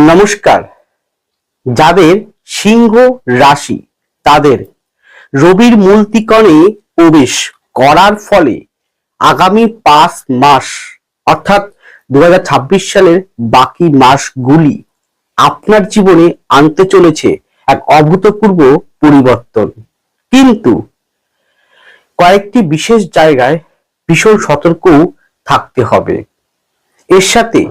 নমস্কার। যাদের সিংহ রাশি তাদের রবির মূল ত্রিকোণে প্রবেশ করার ফলে আগামী 5 মাস অর্থাৎ 2026 সালের বাকি মাসগুলি আপনার জীবনে আনতে চলেছে এক অভূতপূর্ব পরিবর্তন। কিন্তু কয়েকটি বিশেষ জায়গায় ভীষণ সতর্ক থাকতে হবে। এর সাথে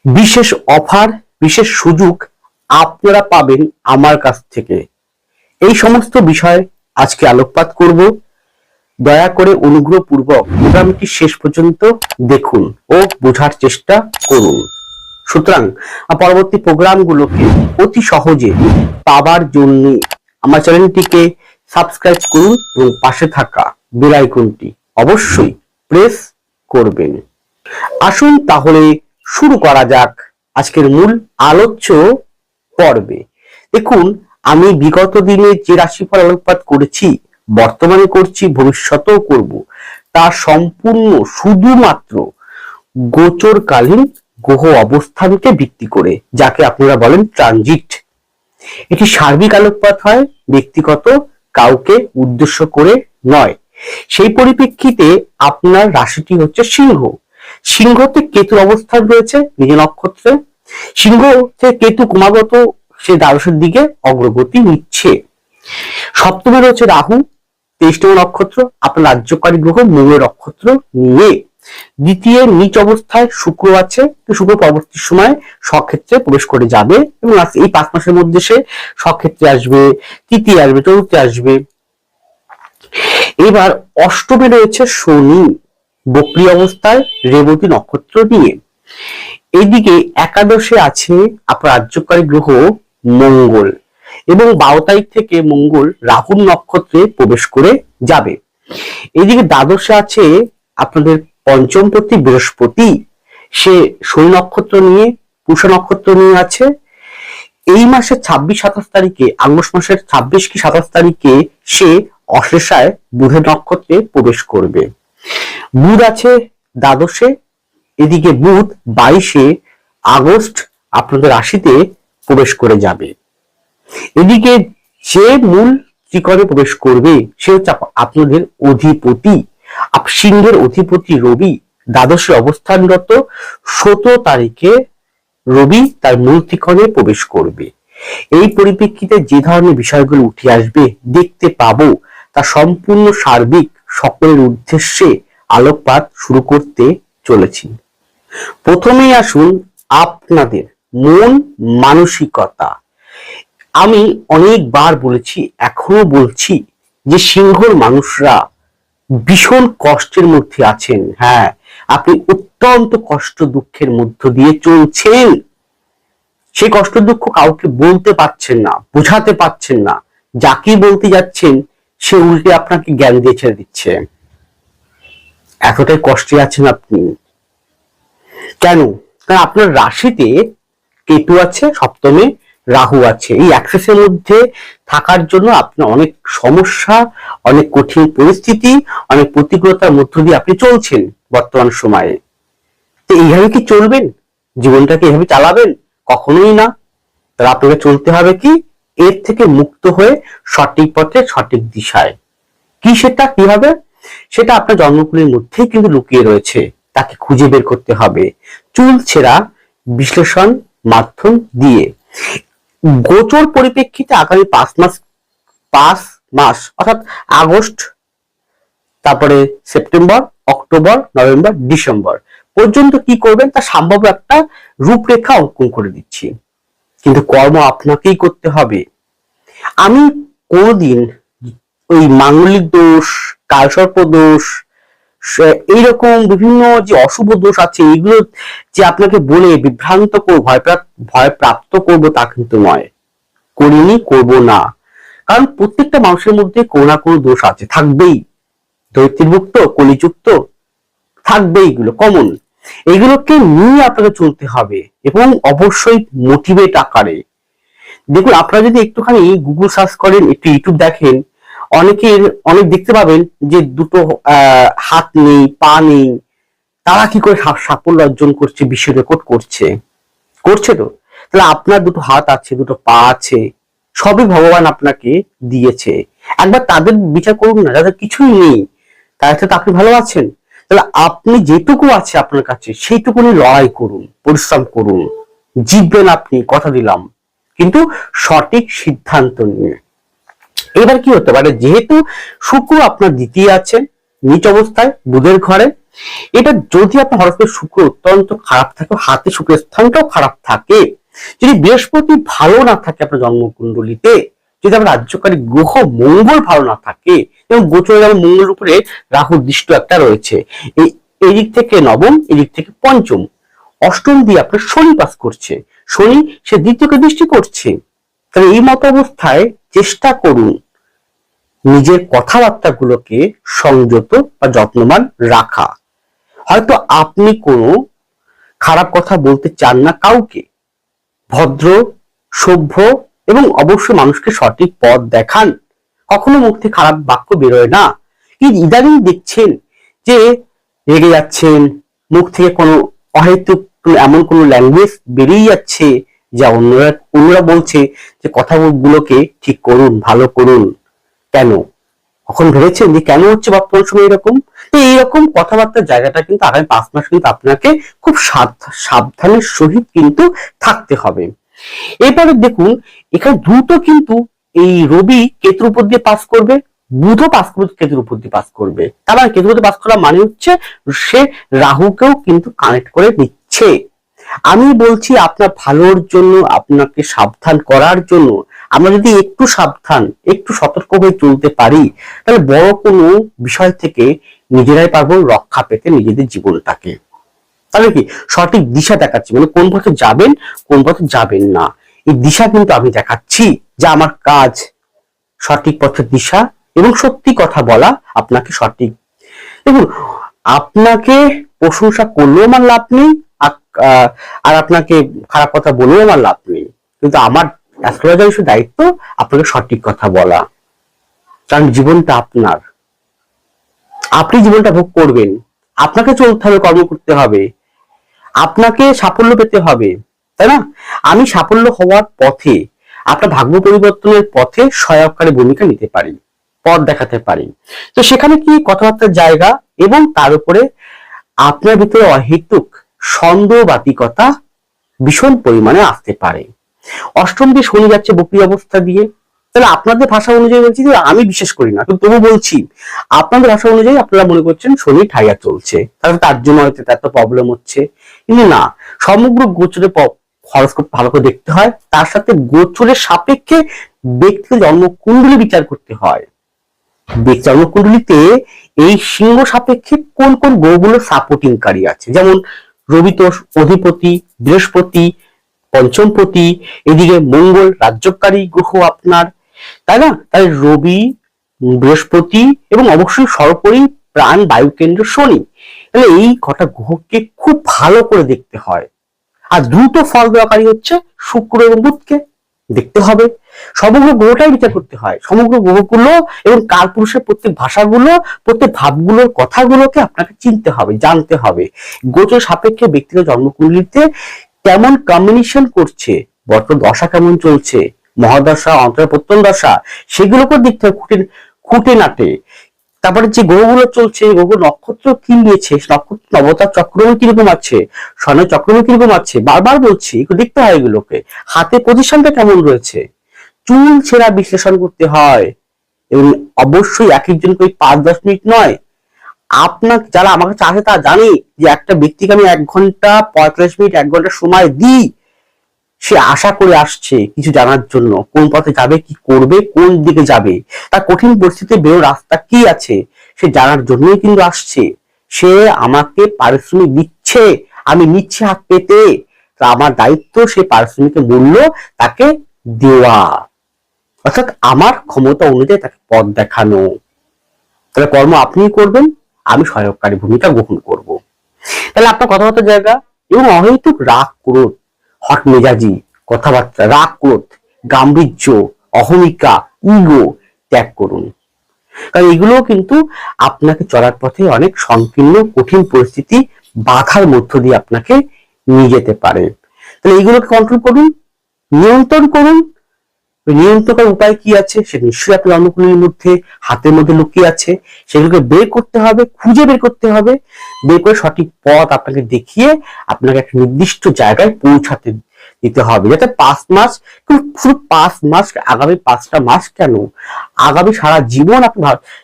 বিশেষ অফার, বিশেষ সুযোগ আপনারা পাবেন আমার কাছ থেকে। এই সমস্ত বিষয় আজকে আলোকপাত করব। দয়া করে অনুগ্রহপূর্বক প্রোগ্রামটি শেষ পর্যন্ত দেখুন ও বোঝার চেষ্টা করুন। সুতরাং পরবর্তী প্রোগ্রামগুলোকে অতি সহজে পাবার জন্য আমার চ্যানেলটিকে সাবস্ক্রাইব করুন এবং পাশে থাকা বেল আইকনটি অবশ্যই প্রেস করবেন। আসুন তাহলে শুরু করা যাক আজকের মূল আলোচ্য পর্বে। দেখুন, আমি বিগত দিনে যে রাশিফল আলোকপাত করেছি, বর্তমানে করছি, ভবিষ্যতেও করব, তা সম্পূর্ণ শুধুমাত্র গোচরকালীন গ্রহ অবস্থানকে ভিত্তি করে, যাকে আপনারা বলেন ট্রানজিট। এটি সার্বিক আলোকপাত হয়, ব্যক্তিগত কাউকে উদ্দেশ্য করে নয়। সেই পরিপ্রেক্ষিতে আপনার রাশিটি হচ্ছে সিংহ। সিংহতে কেতুর অবস্থান রয়েছে নিজ নক্ষত্রে। সিংহতে কেতু ক্রমাগত সে দ্বাদশের দিকে অগ্রগতি নিচ্ছে। সপ্তমে রয়েছে রাহু 23তম নক্ষত্র, আপনার রাজ্যকারী গ্রহ মঙ্গল নক্ষত্র নিয়ে। দ্বিতীয় নিচ অবস্থায় শুক্র আছে, শুক্র পরবর্তী সময় স্বক্ষেত্রে প্রবেশ করে যাবে এবং এই 5 মাসের মধ্যে সে স্বক্ষেত্রে আসবে, তৃতীয় আসবে, চতুর্থে আসবে। এবার অষ্টমে রয়েছে শনি বক্রী অবস্থায় রেবতী নক্ষত্র নিয়ে। এদিকে একাদশে আছে আপনার রাজ্যকারী গ্রহ মঙ্গল এবং 12 তারিখ থেকে মঙ্গল রাহুর নক্ষত্রে প্রবেশ করে যাবে। এদিকে দ্বাদশে আছে আপনাদের পঞ্চমপতি বৃহস্পতি, সে শনি নক্ষত্র নিয়ে, পুষা নক্ষত্র নিয়ে আছে। এই মাসের 26-27 তারিখে, আগস্ট মাসের 26 কি 27 তারিখে সে অশ্লেষায় বুধের নক্ষত্রে প্রবেশ করবে। বুধ আছে দ্বাদশে। এদিকে বুধ 22শে আগস্ট আপনাদের রাশিতে প্রবেশ করে যাবে। এদিকে যে মূল ত্রিকোণে প্রবেশ করবে সে হচ্ছে আপনাদের অধিপতি, সিংহের অধিপতি রবি, দ্বাদশে অবস্থানরত। 17 তারিখে রবি তার মূল ত্রিকোণে প্রবেশ করবে। এই পরিপ্রেক্ষিতে যে ধরনের বিষয়গুলো উঠে আসবে, দেখতে পাবো, তা সম্পূর্ণ সার্বিক সকলের উদ্দেশ্যে আলোকপাত শুরু করতে চলেছি। প্রথমেই আসুন আপনাদের মন মানসিকতা। আমি অনেকবার বলেছি, এখনো বলছি, যে সিংহর মানুষরা ভীষণ কষ্টের মধ্যে আছেন। হ্যাঁ, আপনি অত্যন্ত কষ্ট দুঃখের মধ্য দিয়ে চলছেন। সেই কষ্ট দুঃখ কাউকে বলতে পারছেন না, বোঝাতে পারছেন না। যাকে বলতে যাচ্ছেন সে উল্টে আপনাকে জ্ঞান দিয়ে ছেড়ে দিচ্ছে। এতটাই কষ্টে আছেন আপনি। কেন? কারণ আপনার রাশিতে কেতু আছে, সপ্তমে রাহু আছে। এই অ্যাক্সেসের মধ্যে থাকার জন্য আপনার অনেক সমস্যা, অনেক কঠিন পরিস্থিতি, অনেক প্রতিকূলতার মধ্য দিয়ে আপনি চলছেন বর্তমান সময়ে। তো এইভাবে কি চলবেন? জীবনটাকে এইভাবে চালাবেন? কখনোই না। তাহলে আপনাকে চলতে হবে কি, এর থেকে মুক্ত হয়ে সঠিক পথে, সঠিক দিশায়। কি সেটা কিভাবে? সেটা আপনার জন্মকুলের মধ্যেই কিন্তু লুকিয়ে রয়েছে, তাকে খুঁজে বের করতে হবে চুল ছেঁড়া বিশ্লেষণ মাধ্যম দিয়ে। গোচর পরিপ্রেক্ষিতে আগামী 5 মাস অর্থাৎ আগস্ট, তারপরে সেপ্টেম্বর, অক্টোবর, নভেম্বর, ডিসেম্বর পর্যন্ত কি করবেন তা সম্ভাব্য একটা রূপরেখা অঙ্কন করে দিচ্ছি। কিন্তু কর্ম আপনাকেই করতে হবে। আমি কোনদিন ওই মাঙ্গলিক দোষ, কালসর্প দোষ, এইরকম বিভিন্ন যে অশুভ দোষ আছে, এগুলো যে আপনাকে বলে বিভ্রান্ত করবো, ভয় প্রাপ্ত করবো, তা কিন্তু নয়। করিনি, করব না। কারণ প্রত্যেকটা মানুষের মধ্যে কোনো না কোনো দোষ আছে, থাকবেই। দৈত্যভুক্ত, কলিযুক্ত থাকবে, এগুলো কমন। এগুলোকে নিয়ে আপনাকে চলতে হবে এবং অবশ্যই মোটিভেট আকারে। দেখুন, আপনারা যদি একটুখানি গুগল সার্চ করেন, একটু ইউটিউব দেখেন, অনেক দেখতে পাবেন যে দুটো হাত নেই, পা নেই, তারা কি করে সাফল্য অর্জন করছে, বিশ্ব রেকর্ড করছে তো। তাহলে আপনার দুটো হাত আছে, দুটো পা আছে, সবই ভগবান আপনাকে দিয়েছে। একবার তাদের বিচার করুন না, যাদের কিছুই নেই, তার সাথে আপনি ভালো আছেন। তাহলে আপনি যেটুকু আছে আপনার কাছে সেইটুকু নিয়ে লড়াই করুন, পরিশ্রম করুন, জিতবেন আপনি, কথা দিলাম, কিন্তু সঠিক সিদ্ধান্ত নিয়ে। এবার কি হতে পারে, যেহেতু শুক্র আপনার দ্বিতীয় আছেন নিচ অবস্থায় বুধের ঘরে, এটা যদি আপনার হরস্কোপে শুক্র অত্যন্ত খারাপ থাকে, হাতে শুক্রের স্থানটাও খারাপ থাকে, যদি বৃহস্পতি ভালো না থাকে আপনার জন্মকুণ্ডলিতে, যদি আপনার রাজ্যকারী গ্রহ মঙ্গল ভালো না থাকে, এবং গোচরে যেমন মঙ্গলের উপরে রাহু দৃষ্ট একটা রয়েছে, এই দিক থেকে নবম, এই দিক থেকে পঞ্চম, অষ্টম দিয়ে আপনার শনি পাস করছে, শনি সে দ্বিতীয়কে দৃষ্টি করছে। তাহলে এই মত অবস্থায় চেষ্টা করুন নিজের কথাবার্তা গুলোকে সংযত বা যত্নবান রাখা। হয়তো আপনি কোনো খারাপ কথা বলতে চান না কাউকে, ভদ্র, সভ্য এবং অবশ্যই মানুষকে সঠিক পথ দেখান, কখনো মুখ থেকে খারাপ বাক্য বেরোয় না। কিন্তু ইদানিং দেখছেন যে রেগে যাচ্ছেন, মুখ থেকে কোনো অহেতুক এমন কোনো ল্যাঙ্গুয়েজ বেরিয়ে যাচ্ছে যা অন্যরা বলছে যে কথাগুলোকে ঠিক করুন, ভালো করুন। কেন? কখন ভেবেছেন যে কেন হচ্ছে বর্তমান সময় এরকম? তো এইরকম কথাবার্তার জায়গাটা কিন্তু আগামী 5 মাস কিন্তু আপনাকে খুব সাবধানের সহিত কিন্তু থাকতে হবে। এরপরে দেখুন, এখানে দ্রুত কিন্তু এই রবি কেতুর উপর দিয়ে পাস করবে, বুধও পাস করবে, কেতুর উপর দিয়ে পাস করবে। তার মানে কেতুর উপর পাস করা মানে হচ্ছে সে রাহুকেও কিন্তু কানেক্ট করে নিচ্ছে। আমি বলছি আপনার ভালোর জন্য, আপনাকে সাবধান করার জন্য। আমরা যদি একটু সাবধান, একটু সতর্ক হয়ে চলতে পারি, তাহলে বড় কোনো বিষয় থেকে নিজেরাই পারবো রক্ষা পেতে নিজেদের জীবনটাকে। তাহলে কি সঠিক দিশা দেখাচ্ছি, মানে কোন পথে যাবেন, কোন পথে যাবেন না, এই দিশা কিন্তু আমি দেখাচ্ছি, যা আমার কাজ সঠিক পথের দিশা এবং সত্যি কথা বলা আপনাকে সঠিক। দেখুন, আপনাকে প্রশংসা করলেও আমার লাভ নেই, আর আপনাকে খারাপ কথা বলেও আমার লাভ নেই, কিন্তু আমার অ্যাস্ট্রোলজার হিসেবে দায়িত্ব আপনাকে সঠিক কথা বলা। কারণ জীবনটা আপনার, আপনি জীবনটা ভোগ করবেন, আপনাকে চলতে হবে, কর্ম করতে হবে, আপনাকে সাফল্য পেতে হবে, তাই না? আমি সাফল্য হওয়ার পথে, আপনার ভাগ্য পরিবর্তনের পথে সহায়ককারী ভূমিকা নিতে পারি, পথ দেখাতে পারি। তো সেখানে কি কথাবার্তার জায়গা, এবং তার উপরে আপনার ভিতরে অহেতুক সন্দেহবাতিকতা ভীষণ পরিমাণে আসতে পারে। অষ্টম দিয়ে শনি যাচ্ছে বক্রী অবস্থা দিয়ে, তাহলে আপনাদের ভাষা অনুযায়ী বলছি যে আমি বিশ্বাস করি না, কিন্তু তবু বলছি আপনাদের ভাষা অনুযায়ী আপনারা মনে করছেন শনি ঠাইয়া চলছে, তাহলে তার জন্য হয়তো এত প্রবলেম হচ্ছে। কিন্তু না, সমগ্র গোচরে হরস্কোপ ভালো করে দেখতে হয়, তার সাথে গোচরের সাপেক্ষে ব্যক্তির জন্মকুণ্ডলী বিচার করতে হয়। জন্মকুণ্ডলীতে এই সিংহ সাপেক্ষে কোন কোন গ্রহগুলো সাপোর্টিংকারী আছে, যেমন রবি তো অধিপতি, বৃহস্পতি পঞ্চমপতি, এদিকে মঙ্গল রাজ্যকারী গ্রহ আপনার, তাই না? তাই রবি, বৃহস্পতি এবং অবশ্যই সর্বোপরি প্রাণ বায়ুকেন্দ্র শনি, তাহলে এই কটা গ্রহকে খুব ভালো করে দেখতে হয়। আর দ্রুত ফল দেওয়াকারী হচ্ছে শুক্র এবং বুধকে দেখতে হবে। সমগ্র গ্রহটাই বিচার করতে হয়, সমগ্র গ্রহগুলো এবং কালপুরুষের প্রত্যেক ভাষাগুলো, প্রত্যেক ভাবগুলোর কথাগুলোকে আপনাকে চিনতে হবে, জানতে হবে। গোচর সাপেক্ষে ব্যক্তিগত জন্মকুণ্ডলিতে কেমন কম্বিনেশন করছে, বর্তমান দশা কেমন চলছে, মহাদশা, অন্তরপত্তন দশা, সেগুলোকে দেখতে হবে খুঁটে নাটে। তারপরে যে গ্রহগুলো চলছে, গ্রহ নক্ষত্র কি নিয়েছে, নক্ষত্র নবতার চক্রমে কিরকম আছে, স্বর্ণের চক্রমে কিরকম আছে, বারবার বলছি এগুলো দেখতে হয়। এগুলোকে হাতে পজিশনটা কেমন রয়েছে, চুল ছেঁড়া বিশ্লেষণ করতে হয়, এবং অবশ্যই এক একজনকে ওই 5-10 মিনিট নয়। আপনার যারা আমার কাছে আসে তারা জানে যে একটা ব্যক্তিকে আমি 1 ঘন্টা 45 মিনিট, 1 ঘন্টা সময় দিই, সে আশা করে আসছে কিছু জানার জন্য, কোন পথে যাবে, কি করবে, কোন দিকে যাবে, তার কঠিন পরিস্থিতিতে বেরো রাস্তা কি আছে, সে জানার জন্যই কিন্তু আসছে। সে আমাকে পারিশ্রমিক দিচ্ছে, আমি নিচ্ছি হাত পেতে, আমার দায়িত্ব সে পারিশ্রমিকের মূল্য তাকে দেওয়া, অর্থাৎ আমার ক্ষমতা অনুযায়ী তাকে পথ দেখানো। তাহলে কর্ম আপনি করবেন, আমি সহায়ককারী ভূমিকা গ্রহণ করব। তাহলে আপনার কথাবার্তার জায়গা এবং অহেতুক রাগ, ক্রোধ, হট মেজাজি কথাবার্তা, রাগ, ক্রোধ, গাম্ভীর্য, অহমিকা, ইগো ত্যাগ করুন। কারণ এগুলো কিন্তু আপনাকে চলার পথে অনেক সংকীর্ণ কঠিন পরিস্থিতি, বাধার মধ্য দিয়ে আপনাকে নিয়ে যেতে পারে। তাহলে এইগুলোকে কন্ট্রোল করুন, নিয়ন্ত্রণ করুন। নিয়ন্ত্রণ করার উপায় কি আছে? সে নিশ্চয়ই আপনার জন্মকুণ্ডলীর মধ্যে, হাতের মধ্যে লুকিয়ে আছে। সেগুলোকে বের করতে হবে, খুঁজে বের করতে হবে, বের করে সঠিক পথ আপনাকে দেখিয়ে আপনাকে একটা নির্দিষ্ট জায়গায় পৌঁছাতে দিতে হবে, যাতে 5 মাস, শুধু 5 মাস, আগামী 5টা মাস কেন, আগামী সারা জীবন আপনি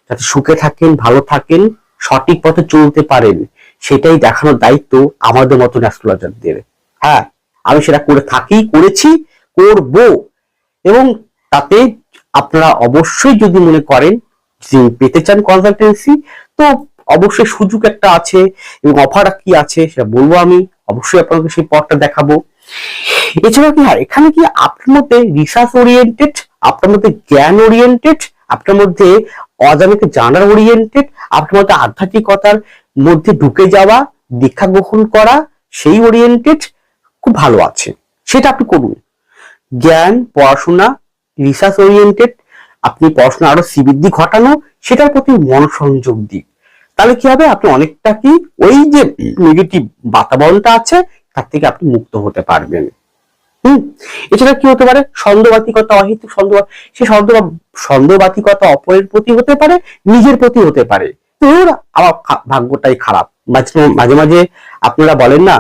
যাতে সুখে থাকেন, ভালো থাকেন, সঠিক পথে চলতে পারেন, সেটাই দেখানোর দায়িত্ব আমাদের মতন অ্যাস্ট্রোলজারদের। হ্যাঁ, আমি সেটা করে থাকি, করেছি, করব। এবং তাতে আপনারা অবশ্যই যদি মনে করেন যে পেতে চান কনসালটেন্সি, তো অবশ্যই সুযোগ একটা আছে এবং অফার কি আছে সেটা বলবো আমি, অবশ্যই আপনাকে সেই পথটা দেখাবো। এছাড়া কি হয়, এখানে কি আপনার মধ্যে রিসার্চ ওরিয়েন্টেড, আপনার মধ্যে জ্ঞান ওরিয়েন্টেড, আপনার মধ্যে অজানাকে জানার ওরিয়েন্টেড, আপনার মধ্যে আধ্যাত্মিকতার মধ্যে ঢুকে যাওয়া, দীক্ষা গ্রহণ করা, সেই ওরিয়েন্টেড খুব ভালো আছে, সেটা আপনি করুন। জ্ঞান, পড়াশোনা, রিসার্চ ওরিয়েন্টেড, আপনি পড়াশোনা আরো শ্রীবৃদ্ধি ঘটানো, সেটার প্রতি মনোসংযোগ দিন। তাহলে কি হবে, আপনি অনেকটা কি ওই যে নেগেটিভ বাতাবরণটা আছে তার থেকে আপনি মুক্ত হতে পারবেন। এছাড়া কি হতে পারে, সন্দেহবাতিকতা, অহেতুক সন্দেহ, সে সন্দেহবাতিকতা অপরের প্রতি হতে পারে, নিজের প্রতি হতে পারে। আমার ভাগ্যটাই খারাপ, মাঝে মাঝে আপনারা বলেন না,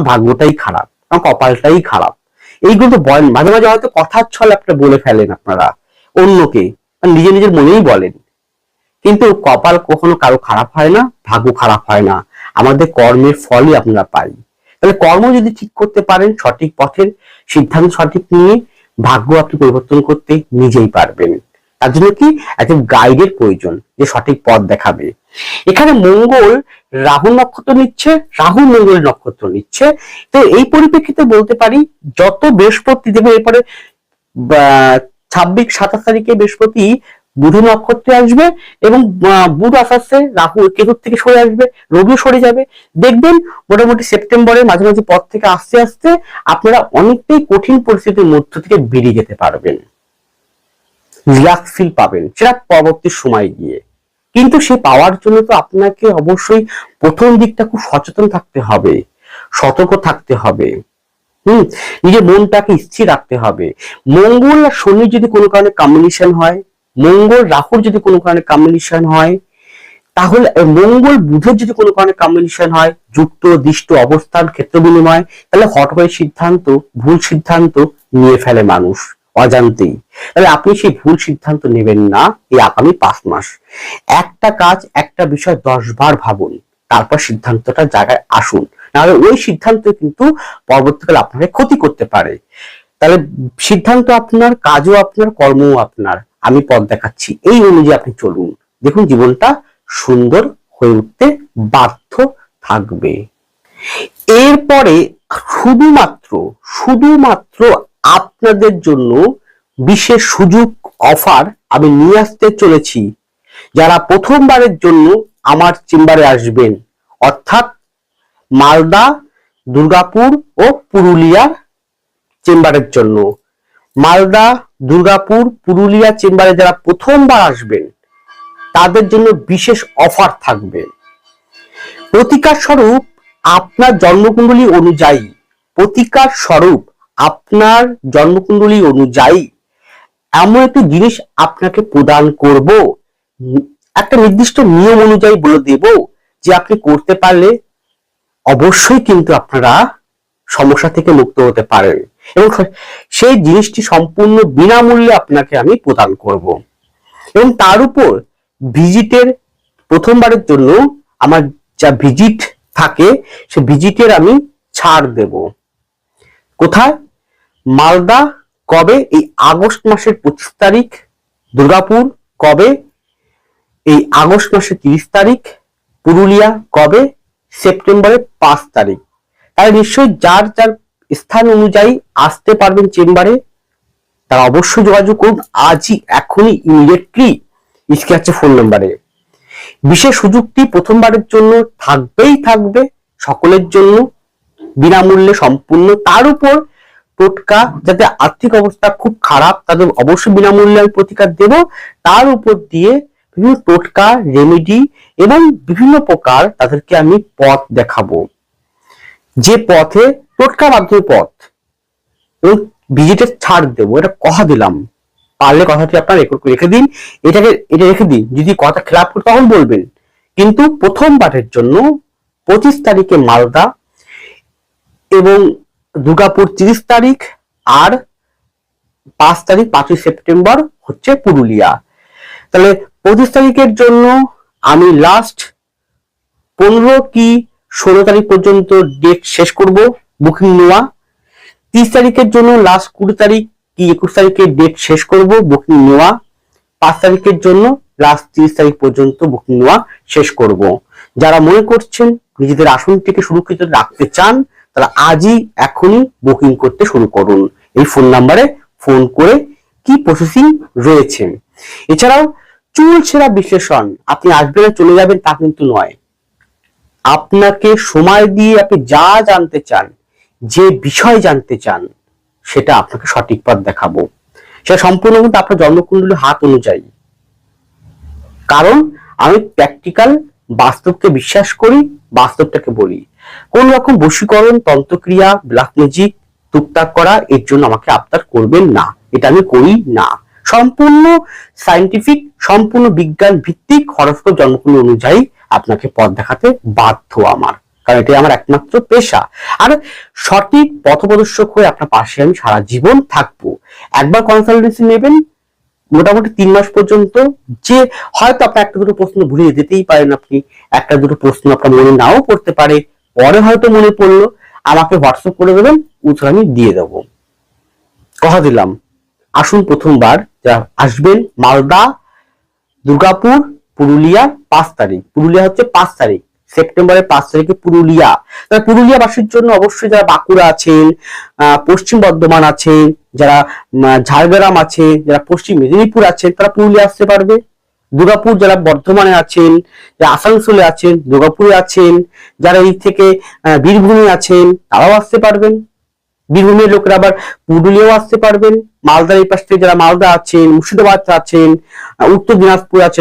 ভাগ্যটাই খারাপ, আমার কপালটাই খারাপ, এইগুলো তো বলেন মাঝে মাঝে, হয়তো কথার ছলে আপনারা বলে ফেলেন আপনারা অন্যকে, নিজে নিজের মনেই বলেন। কিন্তু কপাল কখনো কারো খারাপ হয় না, ভাগ্য খারাপ হয় না, আমাদের কর্মের ফলই আমরা পাই। তাহলে কর্ম যদি ঠিক করতে পারেন, সঠিক পথের সিদ্ধান্ত সঠিক নিয়ে, ভাগ্য আপনি পরিবর্তন করতে নিজেই পারবেন। তার জন্য কি একজন গাইডের প্রয়োজন, যে সঠিক পথ দেখাবে। এখানে মঙ্গল রাহু নক্ষত্র নিচ্ছে, রাহু মঙ্গলের নক্ষত্র নিচ্ছে। তো এই পরিপ্রেক্ষিতে বলতে পারি, যত বৃহস্পতি দেবে এরপরে 26-27 তারিখে বৃহস্পতি বুধ নক্ষত্রে আসবে, এবং বুধ আস্তে আস্তে রাহু কেতুর থেকে সরে আসবে, রবিও সরে যাবে। দেখবেন মোটামুটি সেপ্টেম্বরের মাঝামাঝি পর থেকে আস্তে আস্তে আপনারা অনেকটাই কঠিন পরিস্থিতির মধ্য থেকে বেরিয়ে যেতে পারবেন, রিল্যাক্স ফিল পাবেন, সেটা পরবর্তী সময় গিয়ে। কিন্তু সে পাওয়ার জন্য তো আপনাকে অবশ্যই প্রথম দিকটা খুব সচেতন থাকতে হবে, সতর্ক থাকতে হবে, নিজের মনটাকে স্থির রাখতে হবে। মঙ্গল আর শনি যদি কোনো কারণে কম্বিনেশন হয়, মঙ্গল রাহুর যদি কোনো কারণে কম্বিনেশন হয়, তাহলে মঙ্গল বুধের যদি কোনো কারণে কম্বিনেশন হয়, যুক্ত দৃষ্ট অবস্থান ক্ষেত্র বিনিময়, তাহলে হট করে সিদ্ধান্ত, ভুল সিদ্ধান্ত নিয়ে ফেলে মানুষ অজান্তেই। তাহলে আপনি সেই ভুল সিদ্ধান্ত নেবেন না এই আগামী 5 মাস। একটা কাজ, একটা বিষয় 10 বার ভাবুন, তারপর সিদ্ধান্তটা জায়গায় আসুন, নাহলে ওই সিদ্ধান্ত কিন্তু পরবর্তীকালে আপনাকে ক্ষতি করতে পারে। তাহলে সিদ্ধান্ত আপনার, কাজও আপনার, কর্মও আপনার। আমি পথ দেখাচ্ছি, এই অনুযায়ী আপনি চলুন, দেখুন জীবনটা সুন্দর হয়ে উঠতে বাধ্য থাকবে। এরপরে শুধুমাত্র শুধুমাত্র আপনাদের জন্য বিশেষ সুযোগ, অফার আমি নিয়ে আসতে চলেছি। যারা প্রথমবারের জন্য আমার চেম্বারে আসবেন, অর্থাৎ মালদা, দুর্গাপুর ও পুরুলিয়ার চেম্বারের জন্য, মালদা, দুর্গাপুর, পুরুলিয়া চেম্বারে যারা প্রথমবার আসবেন তাদের জন্য বিশেষ অফার থাকবে। প্রতিকার স্বরূপ আপনার জন্মকুণ্ডলী অনুযায়ী, প্রতিকার স্বরূপ আপনার জন্মকুণ্ডলী অনুযায়ী এমন একটি জিনিস আপনাকে প্রদান করব, একটা নির্দিষ্ট নিয়ম অনুযায়ী বলে দেব, যে আপনি করতে পারলে অবশ্যই কিন্তু আপনারা সমস্যা থেকে মুক্ত হতে পারেন, এবং সেই জিনিসটি সম্পূর্ণ বিনামূল্যে আপনাকে আমি প্রদান করব। এবং তার উপর ভিজিটের, প্রথমবারের জন্য আমার যা ভিজিট থাকে সে ভিজিটের আমি ছাড় দেব। কোথায়? মালদা কবে? এই আগস্ট মাসের 25 তারিখ। দুর্গাপুর কবে? এই আগস্ট মাসের 30 তারিখ। পুরুলিয়া কবে? সেপ্টেম্বরের 5 তারিখ। তাই নিশ্চয়ই যার যার স্থান অনুযায়ী আসতে পারবেন চেম্বারে, তারা অবশ্যই যোগাযোগ করুন আজই, এখনই, ইমিডিয়েটলি স্ক্রিনে আছে ফোন নাম্বারে। বিশেষ সুযোগটি প্রথমবারের জন্য থাকবেই থাকবে, সকলের জন্য বিনামূল্যে সম্পূর্ণ। তার উপর টোটকা, যাতে আর্থিক অবস্থা খুব খারাপ তাদের অবশ্যই বিনামূল্যে আমি প্রতিকার দেব। তার উপর দিয়ে বিভিন্ন টোটকা, রেমেডি এবং বিভিন্ন প্রকার তাদেরকে আমি পথ দেখাবো, যে পথে, টোটকা মাধ্যমে পথ, এবং ভিজিটের ছাড় দেবো, এটা কথা দিলাম। পারলে কথাটি আপনার রেকর্ড করে রেখে দিন, এটা রেখে দিন। যদি কথা খেলাপ করে তখন বলবেন। কিন্তু প্রথমবারের জন্য 25 তারিখে মালদা এবং দুর্গাপুর 30 তারিখ, আর 5 তারিখ 5ই সেপ্টেম্বর হচ্ছে পুরুলিয়া। তাহলে 25 তারিখের জন্য আমি লাস্ট 15 কি 16 তারিখ পর্যন্ত ডেট শেষ করব বুকিং নেওয়া। 30 তারিখের জন্য লাস্ট 20 তারিখ কি 21 তারিখে ডেট শেষ করব বুকিং নেওয়া। 5 তারিখের জন্য লাস্ট 30 তারিখ পর্যন্ত বুকিং নেওয়া শেষ করব। যারা মনে করছেন নিজেদের আসনটিকে সুরক্ষিত রাখতে চান, তারা আজই এখনই বুকিং করতে শুরু করুন। এই ফোন নাম্বারে ফোন করে কি প্রসেসিং রয়েছে। এছাড়াও চুল ছেঁড়া বিশ্লেষণ, আপনি আসবেন আর চলে যাবেন তা কিন্তু নয়। আপনাকে সময় দিয়ে আপনি যা জানতে চান, যে বিষয় জানতে চান, সেটা আপনাকে সঠিক পথ দেখাবো। সেটা সম্পূর্ণ কিন্তু আপনার জন্মকুণ্ডলী হাত অনুযায়ী। কারণ আমি প্র্যাকটিক্যাল বাস্তবকে বিশ্বাস করি, বাস্তবটাকে বলি। কোন রকম বশীকরণ, তন্ত্রক্রিয়া, ব্ল্যাক ম্যাজিক, টুকটাক করা এর জন্য আমাকে আবদার করবেন না, এটা আমি করি না। সম্পূর্ণ সায়েন্টিফিক, সম্পূর্ণ বিজ্ঞান ভিত্তিক হরস্কোপ জন্মকুণ্ডলী অনুযায়ী আপনাকে পথ দেখাতে বাধ্য আমার, কারণ এটাই আমার একমাত্র পেশা। আর সঠিক পথপ্রদর্শক হয়ে আপনার পাশে আমি সারা জীবন থাকবো। একবার কনসালটেন্সি নেবেন, মোটামুটি 3 মাস পর্যন্ত, যে হয়তো আপনার একটা দুটো প্রশ্ন ভুলে যেতেই পারেন, আপনি একটা দুটো প্রশ্ন আপনার মনে নাও পড়তে পারে, পরে হয়তো মনে পড়লো, আমাকে হোয়াটসঅ্যাপ করে দেবেন, উত্তর আমি দিয়ে দেবো। কথা দিলাম। আসুন প্রথমবার যারা আসবেন মালদা, দুর্গাপুর, পুরুলিয়া 5 তারিখ, পুরুলিয়া হচ্ছে 5 তারিখ সেপ্টেম্বরের 5 তারিখে পুরুলিয়া। তাহলে পুরুলিয়া বাসীর জন্য অবশ্যই যারা বাঁকুড়া আছেন, পশ্চিম বর্ধমান আছেন, যারা ঝাড়গ্রাম আছে, যারা পশ্চিম মেদিনীপুর আছেন, তারা পুরুলিয়া আসতে পারবে। দুর্গাপুর যারা বর্ধমানে আছেন, যারা আসানসোলে আছেন, দুর্গাপুরে আছেন, যারা এই থেকে বীরভূমে আছেন, তারাও আসতে পারবেন। বীরভূমের লোকেরা আবার পুরুলিয়াও আসতে পারবেন। মালদার এই পাশ থেকে যারা মালদা আছেন, মুর্শিদাবাদ আছেন, উত্তর দিনাজপুর আছে,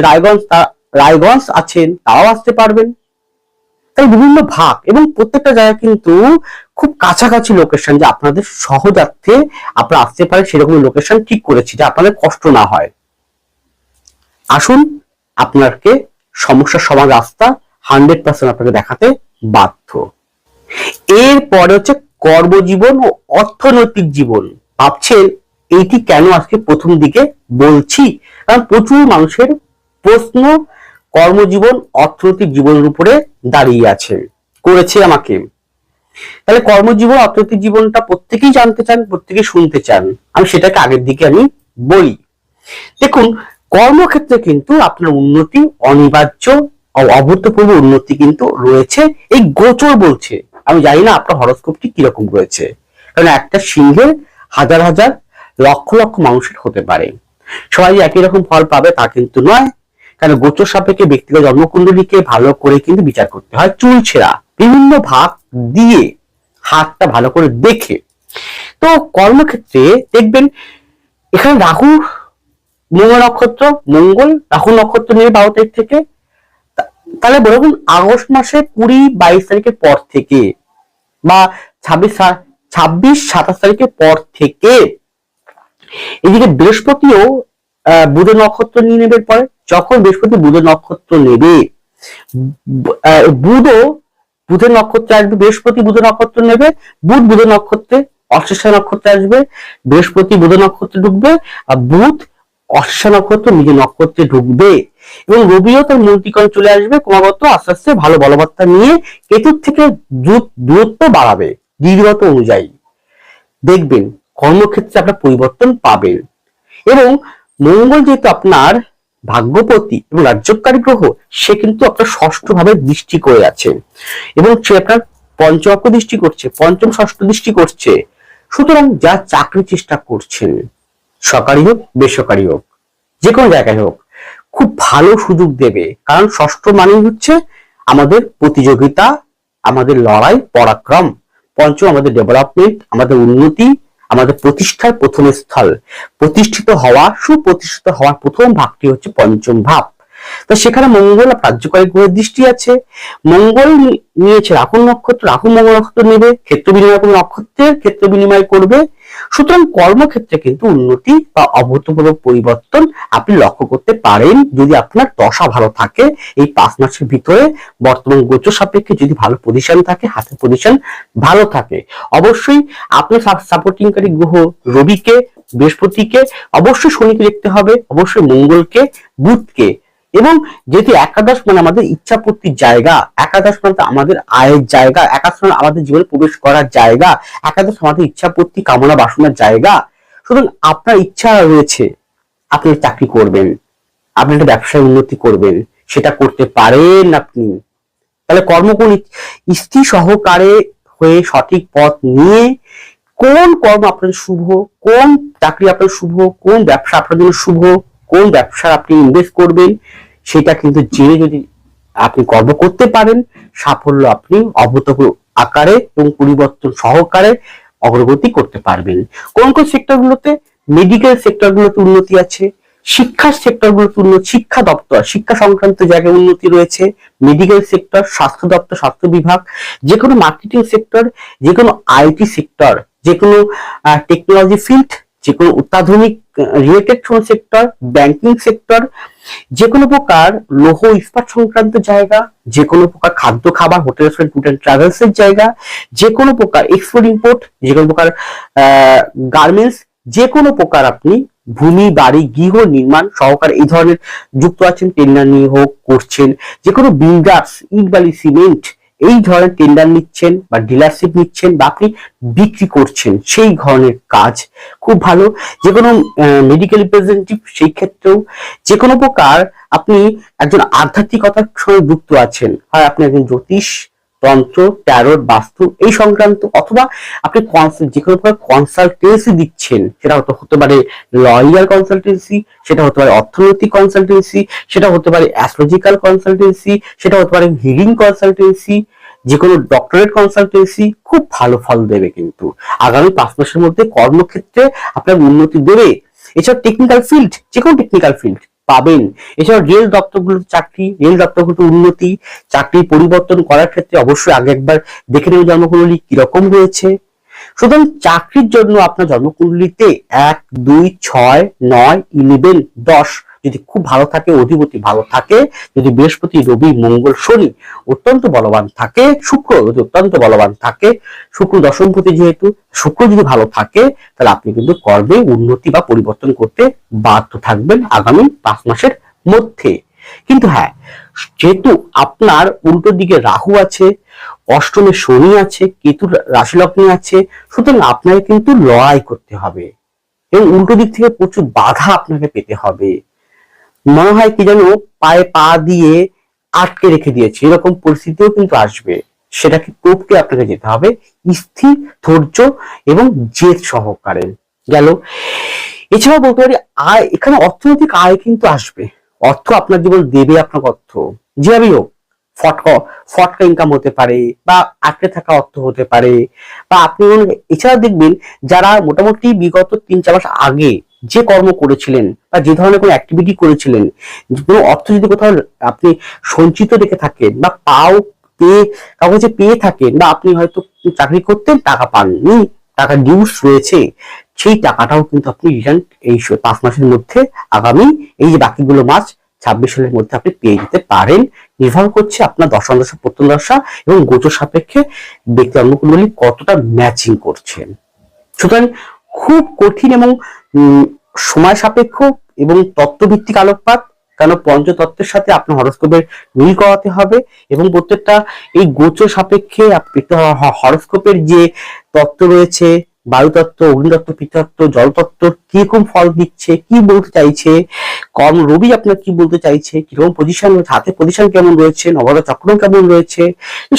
রায়গঞ্জ আছেন, তারাও আসতে পারবেন। তাই বিভিন্ন ভাগ এবং প্রত্যেকটা জায়গা কিন্তু খুব কাছাকাছি লোকেশন, যে আপনাদের সহজার্থে আপনারা আসতে পারেন, সেরকম লোকেশন ঠিক করেছি যে আপনাদের কষ্ট না হয়। আসুন, আপনাকে সমস্যার সমাধান রাস্তা 100% আপনাকে দেখাতে বাধ্য। এরপরে হচ্ছে কর্মজীবন ও অর্থনৈতিক জীবন। ভাবছেন এইটি কেন আজকে প্রথম দিকে বলছি, কারণ প্রচুর মানুষের প্রশ্ন কর্মজীবন, অর্থনৈতিক জীবনের উপরে দাঁড়িয়ে আছে, করেছে আমাকে। তাহলে কর্মজীবন, অর্থনৈতিক জীবনটা প্রত্যেকেই জানতে চান, প্রত্যেকেই শুনতে চান, আমি সেটাকে আগের দিকে আমি বলি। দেখুন, কর্মক্ষেত্রে কিন্তু আপনার উন্নতি অনিবার্য, অভূতপূর্ব উন্নতি কিন্তু রয়েছে। এই গোচর বলছে, আমি জানি না আপনার হরস্কোপটি কিরকম রয়েছে, কারণ একটা সিংহের হাজার হাজার লক্ষ লক্ষ মানুষের হতে পারে, সবাই একই রকম ফল পাবে তা কিন্তু নয়। কারণ গোচর সাপেক্ষে ব্যক্তিগত জন্মকুণ্ডলীকে ভালো করে কিন্তু বিচার করতে হয়, চুল ছেঁড়া বিভিন্ন ভাগ দিয়ে, হাতটা ভালো করে দেখে। তো কর্মক্ষেত্রে দেখবেন এখানে রাহু, মঙ্গল নক্ষত্র, মঙ্গল রাহু নক্ষত্র নিয়ে 12 তারিখ থেকে, তাহলে বলুন আগস্ট মাসে 20-22 তারিখের পর থেকে, বা 26-27 তারিখের পর থেকে, এদিকে বৃহস্পতিও বুধ নক্ষত্র নিয়ে নেবে। পরে যখন বৃহস্পতি বুধ নক্ষত্র নেবে, বুধের নক্ষত্রে আসবে, বৃহস্পতি বুধ নক্ষত্র নেবে, বুধ নক্ষত্রে অশ্লেষা নক্ষত্রে আসবে, বৃহস্পতি বুধ নক্ষত্রে ঢুকবে, আর বুধ অশ্লেষা নক্ষত্র নিজের নক্ষত্রে ঢুকবে, এবং রবিও তার মূলত্রিকোণে চলে আসবে ক্রমাগত আস্তে আস্তে ভালো বলবত্তা নিয়ে, কেতুর থেকে দূরত্ব বাড়াবে দীর্ঘত অনুযায়ী। দেখবেন কর্মক্ষেত্রে আপনার পরিবর্তন পাবেন। এবং মঙ্গল যেহেতু আপনার ভাগ্যপতি এবং রাজ্যকারী গ্রহ, সে কিন্তু আপনার ষষ্ঠ ভাবে দৃষ্টি করে আছে, এবং সে আপনার পঞ্চম দৃষ্টি করছে, পঞ্চম ষষ্ঠ দৃষ্টি করছে। সুতরাং যা চাকরি চেষ্টা করছেন, সরকারি হোক বেসরকারি হোক, যে কোনো জায়গায় হোক, খুব ভালো সুযোগ দেবে। কারণ ষষ্ঠ মানে হচ্ছে আমাদের প্রতিযোগিতা, আমাদের লড়াই, পরাক্রম। পঞ্চম আমাদের ডেভেলপমেন্ট, আমাদের উন্নতি, আমাদের প্রতিষ্ঠার প্রথম স্থল। প্রতিষ্ঠিত হওয়া, সুপ্রতিষ্ঠিত হওয়ার প্রথম ভাবটি হচ্ছে পঞ্চম ভাব। তো সেখানে মঙ্গল কার্যকরী গ্রহের দৃষ্টি আছে। মঙ্গল নিয়েছে রাহু নক্ষত্র, রাহু মঙ্গল নক্ষত্র নেবে, ক্ষেত্র বিনিময় কোনো নক্ষত্রের ক্ষেত্র বিনিময় করবে। সুতরাং কর্মক্ষেত্রে কিন্তু উন্নতি বা অভূতপূর্ব পরিবর্তন আপনি লক্ষ্য করতে পারেন যদি আপনার দশা ভালো থাকে। এই 5 মাসের ভিতরে বর্তমান গোচর সাপেক্ষে যদি ভালো পজিশন থাকে, হাতের পজিশন ভালো থাকে, অবশ্যই আপনার সাপোর্টিংকারী গ্রহ রবিকে, বৃহস্পতিকে, অবশ্যই শনিকে দেখতে হবে, অবশ্যই মঙ্গলকে, বুধকে। এবং যেহেতু একাদশ মানে আমাদের ইচ্ছাপূর্তির জায়গা, একাদশ মানে আমাদের আয়ের জায়গা, একাদশ মানে আমাদের জীবনে প্রবেশ করার জায়গা, একাদশ আমাদের ইচ্ছাপূর্তি কামনা বাসনার জায়গা। সুতরাং আপনার ইচ্ছা রয়েছে আপনি চাকরি করবেন, আপনি একটা ব্যবসায় উন্নতি করবেন, সেটা করতে পারেন আপনি। তাহলে কর্মগুণ স্থির সহকারে হয়ে সঠিক পথ নিয়ে কোন কর্ম আপনার শুভ, কোন চাকরি আপনার শুভ, কোন ব্যবসা আপনার জন্য শুভ, কোন ব্যবসা আপনি ইনভেস্ট করবেন, সেটা কিন্তু জেনে যদি আপনি কর্ম করতে পারেন, সাফল্য আপনি অভূতপূর্ব আকারে এবং পরিবর্তন সহকারে অগ্রগতি করতে পারবেন। কোন কোন সেক্টরগুলোতে? মেডিকেল সেক্টরগুলোতে উন্নতি আছে, শিক্ষার সেক্টরগুলোতে উন্নতি, শিক্ষা দপ্তর, শিক্ষা সংক্রান্ত জায়গায় উন্নতি রয়েছে, মেডিকেল সেক্টর, স্বাস্থ্য দপ্তর, স্বাস্থ্য বিভাগ, যে কোনো মার্কেটিং সেক্টর, যে কোনো আইটি সেক্টর, যে কোনো টেকনোলজি ফিল্ড, যে কোনো অত্যাধুনিক রিলেটেড কোন সেক্টর, ব্যাংকিং সেক্টর, যে কোনো প্রকার লৌহ ইস্পাত সংক্রান্ত জায়গা, যে কোনো প্রকার খাদ্য খাবার, hotel restaurant, food and travels এর জায়গা, যে কোনো প্রকার এক্সপোর্ট ইম্পোর্ট, যে কোনো প্রকার গার্মেন্টস, যে কোনো প্রকার আপনি ভূমি বাড়ি গৃহ নির্মাণ সহকারে এই ধরনের যুক্ত আছেন, টেন্ডার নিয়ে হোক করছেন, যে কোনো বিল্ডার্স, ইট বালি সিমেন্ট এই ধরনের টেন্ডার নিচ্ছেন বা ডিলারশিপ নিচ্ছেন বা আপনি বিক্রি করছেন, সেই ধরনের কাজ খুব ভালো। যে কোনো মেডিকেল রিপ্রেজেন্টেটিভ, সেই ক্ষেত্রেও যে কোনো প্রকার আপনি একজন আধ্যাত্মিকতার সঙ্গে যুক্ত আছেন, হয় আপনি একজন জ্যোতিষ, তন্ত্র, ট্যারোট, বাস্তু এই সংক্রান্ত, অথবা আপনি যে কোনো প্রকার কনসালটেন্সি দিচ্ছেন, সেটা হতে পারে লয়ার কনসালটেন্সি, সেটা হতে পারে অর্থনৈতিক কনসালটেন্সি, সেটা হতে পারে অ্যাস্ট্রোলজিক্যাল কনসালটেন্সি, সেটা হতে পারে হিলিং কনসালটেন্সি, যে কোনো ডক্টরেট কনসালটেন্সি, খুব ভালো ফল দেবে কিন্তু আগামী 5 মাসের মধ্যে কর্মক্ষেত্রে আপনার উন্নতি দেবে। এছাড়া টেকনিক্যাল ফিল্ড, যে কোনো টেকনিক্যাল ফিল্ড পাবেন। এছাড়া রেল দপ্তরগুলোর চাকরি, রেল দপ্তরগুলোতে উন্নতি, চাকরি পরিবর্তন করার ক্ষেত্রে অবশ্যই আগে একবার দেখে নেব জন্মকুণ্ডলী কিরকম রয়েছে। সুতরাং চাকরির জন্য আপনার জন্মকুণ্ডলীতে 1, 2, 6, 9, 11, 10 যদি খুব ভালো থাকে, অধিপতি ভালো থাকে, যদি বৃহস্পতি, রবি, মঙ্গল, শনি অত্যন্ত বলবান থাকে, শুক্র যদি অত্যন্ত বলবান থাকে, শুক্র দশমপতি যেহেতু, শুক্র যদি ভালো থাকে, তাহলে আপনি কিন্তু কর্মে উন্নতি বা পরিবর্তন করতে বাধ্য থাকবেন আগামী 5 মাসের মধ্যে। কিন্তু হ্যাঁ, যেহেতু আপনার উল্টো দিকে রাহু আছে, অষ্টমে শনি আছে, কেতু রাশি লগ্নে আছে, সুতরাং আপনাকে কিন্তু লড়াই করতে হবে এবং উল্টো দিক থেকে প্রচুর বাধা আপনাকে পেতে হবে। মনে হয় কি যেন পায়ে পা দিয়ে আটকে রেখে দিয়েছে, এরকম পরিস্থিতিও কিন্তু আসবে। সেটাকে টপকে আপনাকে যেতে হবে স্থির, ধৈর্য এবং জেদ সহকারে। গেল। এছাড়াও বলতে পারি আয়, এখানে অর্থনৈতিক আয় কিন্তু আসবে, অর্থ আপনার জীবন দেবে আপনাকে অর্থ, যেভাবেই হোক। ফটকা ইনকাম হতে পারে বা আটকে থাকা অর্থ হতে পারে, বা আপনি এছাড়া দেখবেন যারা মোটামুটি বিগত 3-4 মাস আগে যে কর্ম করেছিলেন বা যে ধরনের কোনো অ্যাক্টিভিটি করেছিলেন, কোনো অর্থ যদি কোথাও আপনি সঞ্চিত রেখে থাকেন বা কাগজে পেয়ে থাকেন, বা আপনি হয়তো চাকরি করতেন টাকা পাননি, টাকা ডিউস রয়েছে, সেই টাকাটাও কিন্তু আপনি রিটার্ন এই 5 মাসের মধ্যে আগামী এই যে বাকিগুলো মাস 26 সালের মধ্যে আপনি পেয়ে যেতে পারেন। নির্ভর করছে আপনার দশা প্রথম দশা এবং গোচর সাপেক্ষে ব্যক্তি জন্মকুণ্ডলী কতটা ম্যাচিং করছেন। সুতরাং খুব কঠিন এবং সময় সাপেক্ষ এবং তত্ত্বভিত্তিক আলোকপাত, কেন পঞ্চতত্ত্বের সাথে আপনার হরস্কোপের মিল করাতে হবে এবং প্রত্যেকটা এই গোচর সাপেক্ষে হরস্কোপের যে তত্ত্ব রয়েছে, বায়ুতত্ত্ব, অগ্নিতত্ত্ব, পৃথিবীতত্ত্ব, জলতত্ত্ব কিরকম ফল দিচ্ছে, কি বলতে চাইছে, কর্ম রবি আপনার কি বলতে চাইছে, কিরকম পজিশন রয়েছে, হাতের পজিশন কেমন রয়েছে, নবগ্রহ চক্র কেমন রয়েছে,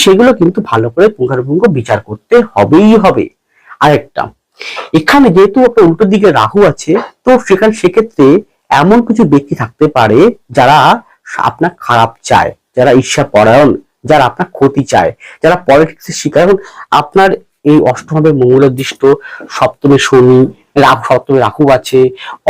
সেগুলো কিন্তু ভালো করে পুঙ্খানুপুঙ্খ বিচার করতে হবেই হবে। আরেকটা, এখানে যেহেতু একটা উল্টো দিকে রাহু আছে, তো সেক্ষেত্রে এমন কিছু ব্যক্তি থাকতে পারে যারা আপনার খারাপ চায়, যারা ঈর্ষা পরায়ণ, যারা আপনার ক্ষতি চায়, যারা পলিটিক্সের শিকার। এখন আপনার এই অষ্টমভাবে মঙ্গলের দৃষ্ট, সপ্তমে শনি, সপ্তমে রাহু আছে,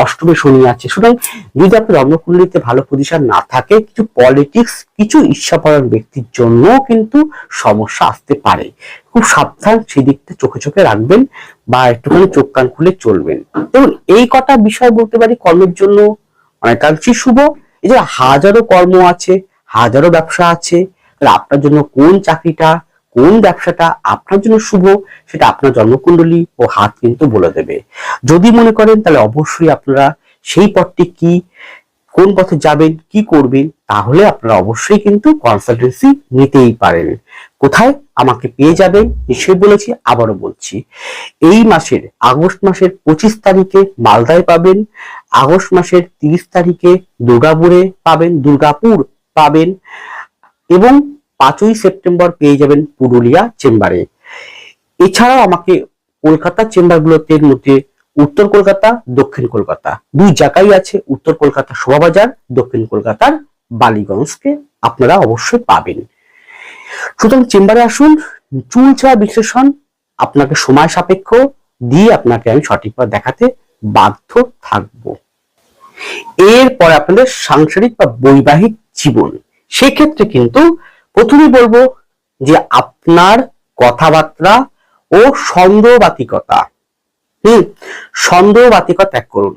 অষ্টমে শনি আছে। সুতরাং যদি আপনার জন্মকুণ্ডলিতে ভালো পজিশন না থাকে, কিছু পলিটিক্স, কিছু ঈর্ষাপরায়ণ ব্যক্তির জন্য কিন্তু সমস্যা আসতে পারে। খুব সাবধান সেই দিকটা চোখে চোখে রাখবেন বা একটুখানি চোখ কান খুলে চলবেন। দেখুন, এই কটা বিষয় বলতে পারি কর্মের জন্য অনেকাংশই শুভ। এই যে হাজারো কর্ম আছে, হাজারো ব্যবসা আছে, আপনার জন্য কোন চাকরিটা, কোন ব্যবসাটা আপনার জন্য শুভ, সেটা আপনার জন্মকুণ্ডলী ও হাত কিন্তু বলে দেবে। যদি মনে করেন তাহলে অবশ্যই আপনারা সেই পথটি কি, কোন পথে যাবেন, কি করবেন, তাহলে আপনারা অবশ্যই কিন্তু কনসালটেন্সি নিতেই পারেন। কোথায় আমাকে পেয়ে যাবেন নিশ্চয়ই বলেছি, আবারও বলছি, এই মাসের আগস্ট মাসের 25 তারিখে মালদায় পাবেন, আগস্ট মাসের 30 তারিখে দুর্গাপুর পাবেন এবং 5ই সেপ্টেম্বর পেয়ে যাবেন পুরুলিয়া চেম্বারে। এছাড়াও আমাকে কলকাতার চেম্বারগুলোতে মধ্যে উত্তর কলকাতা, দক্ষিণ কলকাতা দুই জায়গায় আছে। উত্তর কলকাতা শোভাবাজার, দক্ষিণ কলকাতার বালিগঞ্জকে আপনারা অবশ্যই পাবেন। সুতরাং চেম্বারে আসুন, চুল ছাড়া বিশ্লেষণ আপনাকে সময় সাপেক্ষ দিয়ে আপনাকে আমি সঠিকভাবে দেখাতে বাধ্য থাকব। এরপর আপনাদের সাংসারিক বা বৈবাহিক জীবন, সেক্ষেত্রে কিন্তু প্রথমে বলবো যে আপনার কথাবার্তা ও সন্দেহবাতিকতা ত্যাগ করুন।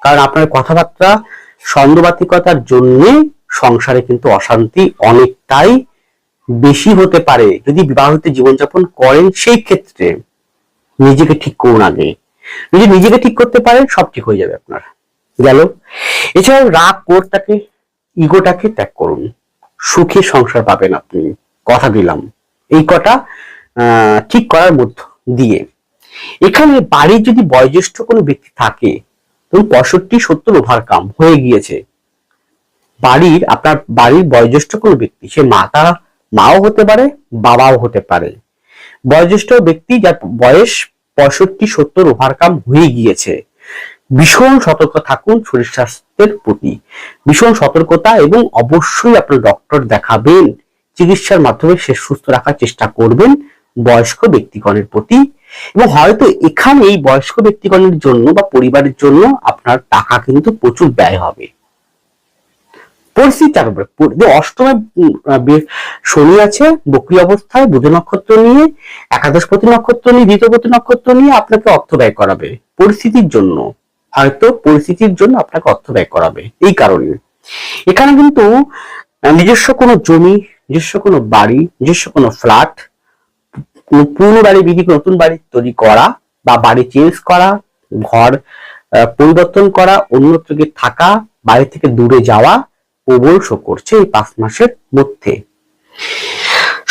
কারণ আপনার কথাবার্তা সন্দেহবাতিকতার জন্য সংসারে কিন্তু অশান্তি অনেকটাই বেশি হতে পারে। যদি বিবাহিত জীবনযাপন করেন সেই ক্ষেত্রে নিজেকে ঠিক করুন আগে। যদি নিজেকে ঠিক করতে পারেন সব ঠিক হয়ে যাবে আপনার। গেল। এছাড়াও রাগ, ক্রোধটাকে, ইগোটাকে ত্যাগ করুন, সুখে সংসার পাবেন আপনি, কথা দিলাম। এই কটা ঠিক করার মধ্য দিয়ে এখানে বাড়ির যদি বয়োজ্যেষ্ঠ কোনো ব্যক্তি থাকে, ধরুন 65-70 ওভারকাম হয়ে গিয়েছে, আপনার বাড়ির বয়োজ্যেষ্ঠ কোনো ব্যক্তি, সে মাও হতে পারে, বাবাও হতে পারে, বয়োজ্যেষ্ঠ ব্যক্তি যার বয়স 65-70 ওভারকাম হয়ে গিয়েছে, ভীষণ সতর্ক থাকুন শরীর স্বাস্থ্যের প্রতি, ভীষণ সতর্কতা, এবং অবশ্যই আপনার ডক্টর দেখাবেন, চিকিৎসার মাধ্যমে সে সুস্থ রাখার চেষ্টা করবেন বয়স্ক ব্যক্তিগণের প্রতি। এবং হয়তো এখানে এই বয়স্ক ব্যক্তিগণের জন্য বা পরিবারের জন্য আপনার টাকা কিন্তু প্রচুর ব্যয় হবে। পরিস্থিতি অষ্টমে শনি আছে বক্রী অবস্থায়, বুধ নক্ষত্র নিয়ে, একাদশপতি নক্ষত্র নিয়ে, দ্বিতীয়পতি নক্ষত্র নিয়ে আপনাকে অর্থ ব্যয় করাবে। পরিস্থিতির জন্য আপনাকে অর্থ ব্যয় করাবে। এই কারণে এখানে কিন্তু নিজস্ব কোনো জমি, নিজস্ব কোনো বাড়ি, নিজস্ব কোনো ফ্ল্যাট, পুরনো বাড়ি বিক্রি করে নতুন বাড়ি তৈরি করা বা বাড়ি চেঞ্জ করা, ঘর পরিবর্তন করা, অন্যত্র গিয়ে থাকা, বাড়ি থেকে দূরে যাওয়া প্রবল শো করছে এই 5 মাসের মধ্যে।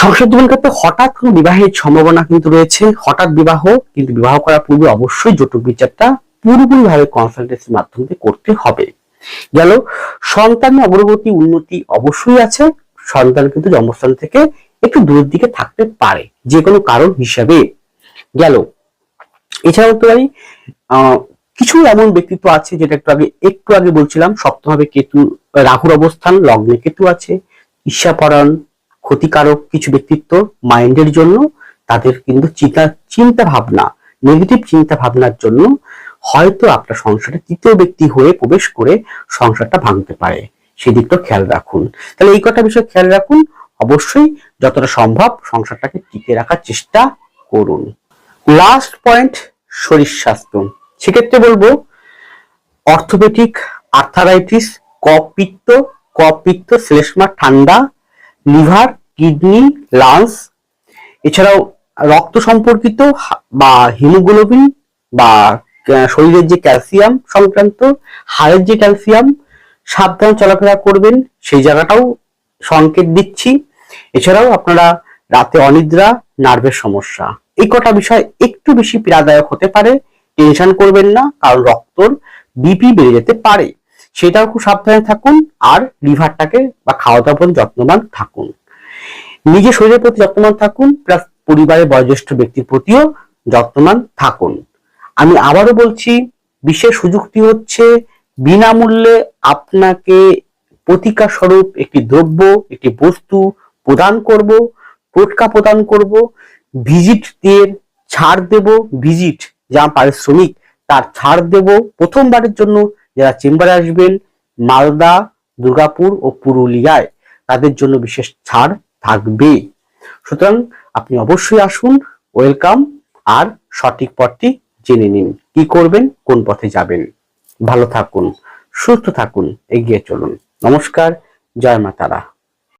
সংসার জীবন ক্ষেত্রে হঠাৎ কোনো বিবাহের সম্ভাবনা কিন্তু রয়েছে। হঠাৎ বিবাহ, কিন্তু বিবাহ করার পূর্বে অবশ্যই জটক বিচারটা পুরোপুরি ভাবে কনসালটেন্সির মাধ্যমে করতে হবে। গেল। সন্তানের অগ্রগতি, উন্নতি অবশ্যই আছে। সন্তান কিন্তু জন্মস্থান থেকে একটু দূরের দিকে থাকতে পারে যে কোনো কারণ হিসাবে। গেল। এছাড়া বলতে পারি কিছু এমন ব্যক্তিত্ব আছে যেটা একটু আগে বলছিলাম, সপ্তমভাবে কেতু, রাহুর অবস্থান, লগ্নে কেতু আছে, ঈর্ষাপরায়ণ, ক্ষতিকারক কিছু ব্যক্তিত্ব মাইন্ডের জন্য, তাদের কিন্তু চিন্তা ভাবনা, নেগেটিভ চিন্তা ভাবনার জন্য হয়তো আপনার সংসারে তৃতীয় ব্যক্তি হয়ে প্রবেশ করে সংসারটা ভাঙতে পারে। সেদিকটা খেয়াল রাখুন। তাহলে এই কটা বিষয় খেয়াল রাখুন, অবশ্যই যতটা সম্ভব সংসারটাকে টিকে রাখার চেষ্টা করুন। লাস্ট পয়েন্ট, শরীর স্বাস্থ্য। সেক্ষেত্রে বলবো অর্থোপেডিক, আর্থারাইটিস, কফ পিত্ত, শ্লেষ্মা, ঠান্ডা, লিভার, কিডনি, লাংস, এছাড়াও রক্ত সম্পর্কিত বা হিমোগ্লোবিন বা শরীরের যে ক্যালসিয়াম সংক্রান্ত, হাড়ের যে ক্যালসিয়াম, সাবধানে চলাফেরা করবেন, সেই জায়গাটাও সংকেত দিচ্ছি। এছাড়াও আপনারা রাতে অনিদ্রা, নার্ভের সমস্যা, এই কটা বিষয় একটু বেশি পীড়াদায়ক হতে পারে। টেনশন করবেন না, কারণ রক্তর বিপি বেড়ে যেতে পারে, সেটাও খুব সাবধানে থাকুন। আর লিভারটাকে বা খাওয়া দাওয়ার প্রতি যত্নবান থাকুন, নিজের শরীরের প্রতি যত্নবান থাকুন, প্লাস পরিবারের বয়োজ্যেষ্ঠ ব্যক্তির প্রতিও যত্নবান থাকুন। আমি আবারও বলছি, বিশেষ সুযোগটি হচ্ছে বিনামূল্যে আপনাকে প্রতিকার স্বরূপ একটি দ্রব্য, একটি বস্তু প্রদান করব, টোটকা প্রদান করব, ভিজিট দিয়ে ছাড় দেব। ভিজিট যা পারিশ্রমিক তার ছাড় দেব। প্রথমবারের জন্য যারা চেম্বারে আসবেন মালদা, দুর্গাপুর ও পুরুলিয়ায়, তাদের জন্য বিশেষ ছাড় থাকবে। সুতরাং আপনি অবশ্যই আসুন, ওয়েলকাম। আর সঠিক পথটি জেনে নিন, কি করবেন, কোন পথে যাবেন। ভালো থাকুন, সুস্থ থাকুন, এগিয়ে চলুন। নমস্কার, জয় মা তারা।